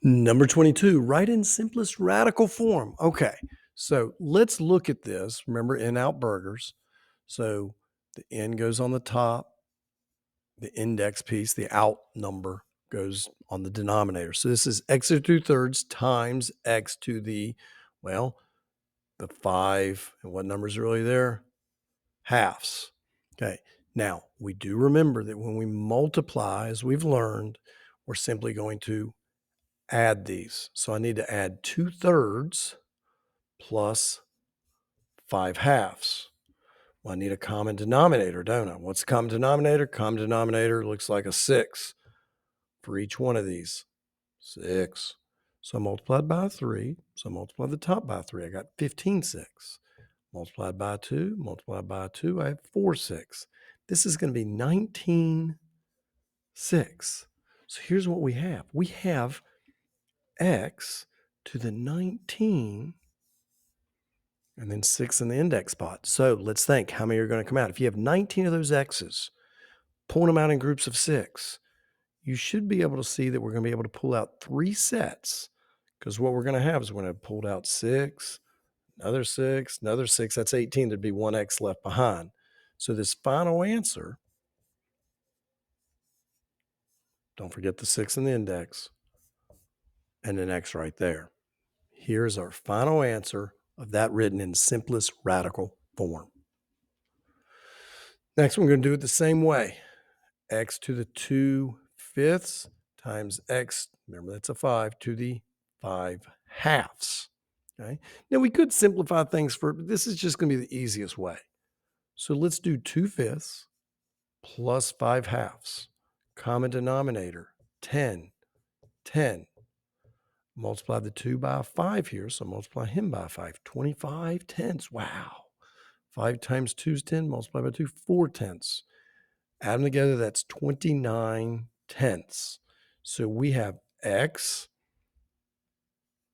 Number 22, write in simplest radical form. Okay, so let's look at this. Remember, in-out burgers. So the in goes on the top, the index piece, the out number goes on the denominator. So this is x to the 2/3 times x to the, well, the 5, and what number's really there? Halves. Okay, now we do remember that when we multiply, as we've learned, we're simply going to add these. So I need to add 2/3 plus 5/2. Well, I need a common denominator, don't I? What's the common denominator? Common denominator looks like a 6 for each one of these. 6. So I multiplied by 3. So I multiplied the top by 3. I got 15/6. Multiplied by 2. Multiplied by 2. I have 4/6. This is going to be 19/6. So here's what we have. We have x to the 19 and then 6 in the index spot. So let's think how many are going to come out. If you have 19 of those x's, pulling them out in groups of 6, you should be able to see that we're going to be able to pull out 3 sets, because what we're going to have is we're going to have pulled out 6, another 6, another 6. That's 18. There'd be 1 x left behind. So this final answer, don't forget the 6 in the index and an x right there. Here's our final answer of that written in simplest radical form. Next, we're going to do it the same way. X to the 2/5 times x, remember that's a 5, to the 5/2. Okay. Now we could simplify things but this is just going to be the easiest way. So let's do 2/5 plus 5/2. Common denominator, 10, 10. Multiply the 2 by 5 here, so multiply him by 5. 25/10. Wow. 5 times 2 is 10, multiply by 2, 4/10. Add them together, that's 29/10. So we have x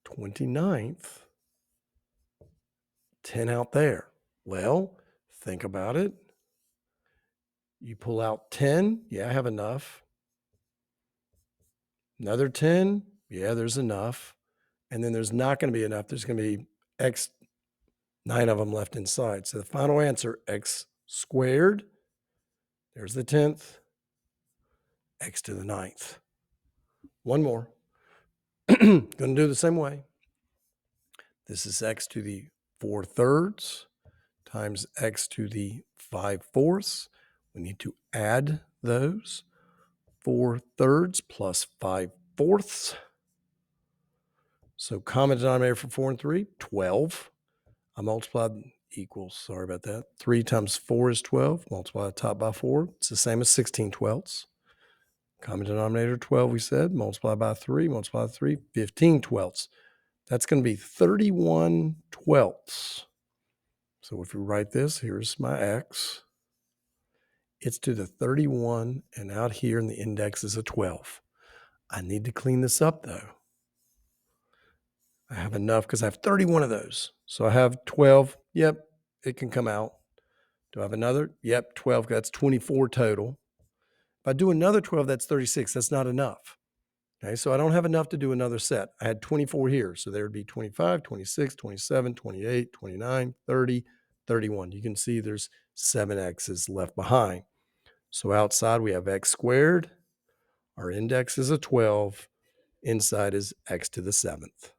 29th, 10 out there. Well, think about it. You pull out 10, yeah, I have enough. Another 10, yeah, there's enough. And then there's not going to be enough. There's going to be x, 9 of them left inside. So the final answer, x squared, there's the 10th, x to the 9th. One more. Going to do the same way. This is x to the 4/3 times x to the 5/4. We need to add those. 4/3 plus 5/4. So common denominator for 4 and 3, 12. I multiplied equals, sorry about that. 3 times 4 is 12. Multiply the top by 4. It's the same as 16/12. Common denominator 12, we said. Multiply by 3. Multiply by 3, 15/12. That's going to be 31/12. So if we write this, here's my x. It's to the 31, and out here in the index is a 12. I need to clean this up, though. I have enough because I have 31 of those. So I have 12. Yep, it can come out. Do I have another? Yep, 12. That's 24 total. If I do another 12, that's 36. That's not enough. Okay, so I don't have enough to do another set. I had 24 here. So there would be 25, 26, 27, 28, 29, 30, 31. You can see there's 7 x's left behind. So outside we have x squared. Our index is a 12. Inside is x to the 7th.